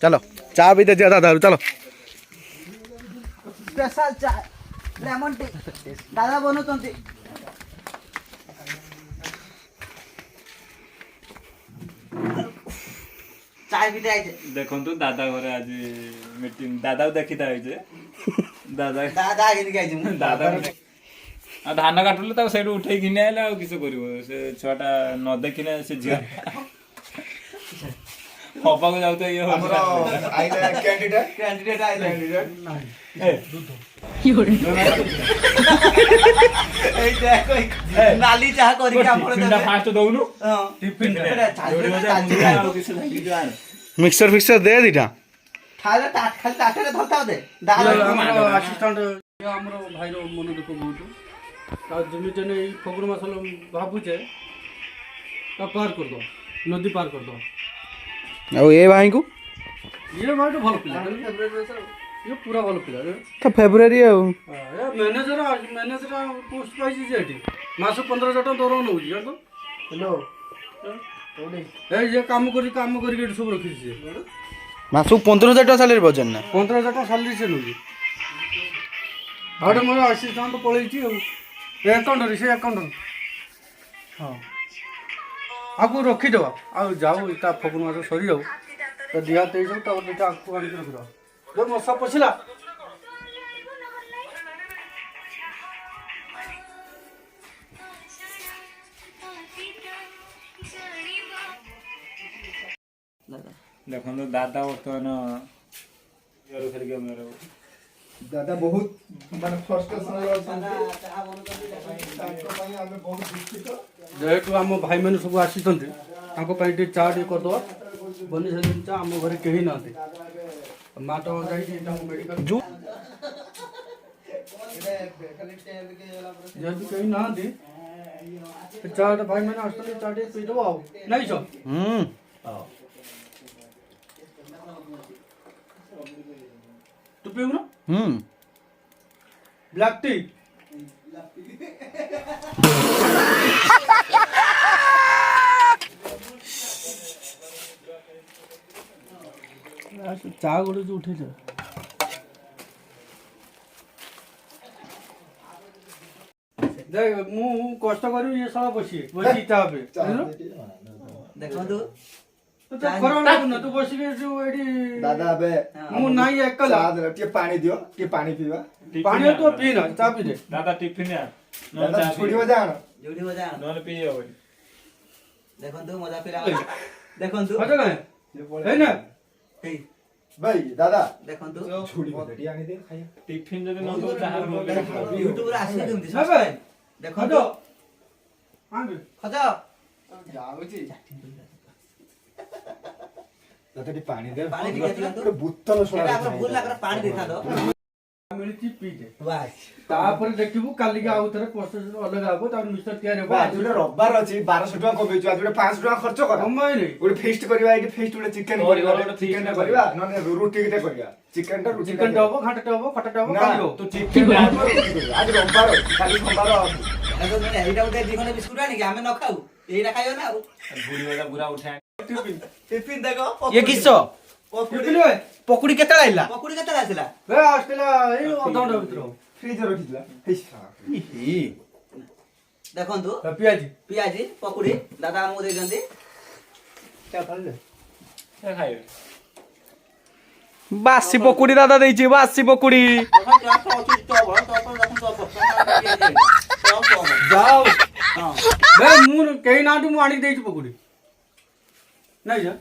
चलो चा भी दे दिया दादा चलो स्पेशल चाय लेमन टी दादा बनौଛନ୍ତି चाय भी दे देखंतु दादा घरे आज मीटिंग दादा देखिता होइजे दादा दादा आगे निकाई छी दादा आ धान काटले ता सेडु उठै किने आइला आ किछ करिवो से छटा न देखिने से झिया हपा को जाउते ये हमरा आइला कैंडिडेट आइला ए योरे ए देखो नाली चाह करी के आपण पिंडा फास्ट दउनु हां टिफिन जोडी मजा आ किछ लागि जान मिक्सर फिक्सर दे दीटा खाले टाट खाली टाटे धरता दे दादा हमरो असिस्टेंट हमरो भाईरो मन दुख बहुत ता जमिटे ने फगुर मासल भाबुचे ता पार कर दो नदी पार कर दो ଆଉ ଏ ଭାଇଙ୍କୁ ये भाई तो भलो पिला ये पूरा भलो पिला ତ ଫେବୃଆରୀ ଆଉ ये मैनेजर पोस्ट पाइছি जेठी मास 15,000 टका दरम नउजी जानो हेलो ए ये काम करी के सब रखी छे ମାସକୁ 15,000 ଟଙ୍କା ସାଲେରୀ ବଜନ ନା 15,000 टका सैलरी से नउजी आडे मोर असिस्टेंट पळेची से अकाउंट हां आपको रखी दवा आ जाओ इता फगुन मास सरी जाओ तो दिया ते जाओ तो बेटा आपको आनी रख दो जो मसा पछला देखंतु दादा वर्तमान यार खेल के मेरो दादा बहुत माने फ्रस्ट्रेशन रे ताको पई हमें बहुत दुखित जेहेतु आम भाई मैंने सब आसी चा टे करद बनी सारी चा आम घर कहीं ना माँ तो मेडिकल जेहेतु कहीं ना चा भाई मैंने आस चा टे पीदब आ नहीं छो तू पीऊ ना ब्लैक टी चा गोटे जो उठे देख मु कष्ट करी ये साला बसी चा पे देखंतु तो खरा लागुना तू बसी के जो एडी दादा बे मु नाही एकला दादा टे पानी दियो टे पानी पीवा पानी तो पी ना चा पी दे दादा टिफिन या दादा छोड़ी जान जोडी बजा नन पिए होय देखंतु मजा पिला देखंतु अच्छा काहे है ना हे भाई दादा देखंतु छोड़ी बटी आनी दे खाया टिफिन जदि न दो चाहर यूट्यूब रे आसी देमति ना भाई देखंतु आगे खजा जाउची दादा टी पानी दे पानी दिया दियंतु बुत्तल एटा हमर भूल लागरा पानी देखा दो मिलची पी दे बस तापर देखिबु काली के आउ थरे प्रोसेस अलग आबो तार मिस्टर तयार हेबो आज गोटे रविवार अछि 1200 टका कमेछु आज गोटे 500 टका खर्च कर समय रे गोटे फेस्ट करबा एटी फेस्ट गोटे चिकन करबा चिकन करबा नने रोटी केते करबा चिकन टा रोटी चिकन डबो खाटा डबो खटा डबो खाइयो तो चिकन आज रविवार काली सोमवार एगो ने एटा उठे दिखने बिस्कुट आनी के हमें न खाऊ एटा खाइयो ना बुढ़ी वाला बुरा उठा टिफिन देखो ये किसो टिफिन वे पकुड़ी केते आइला पकुड़ी केते आसिला वे आस्ट्रेलिया ए अधौंड भितर फ्रिज रखिला हेई देखंतु पियाजी पकुड़ी दादा हमु दे जंदी क्या खाले ए खाइयो बासी पकुड़ी दादा देइची बासी पकुड़ी जाओ वे मु कहीं ना तू आनी देइछ पकुड़ी नहीं जा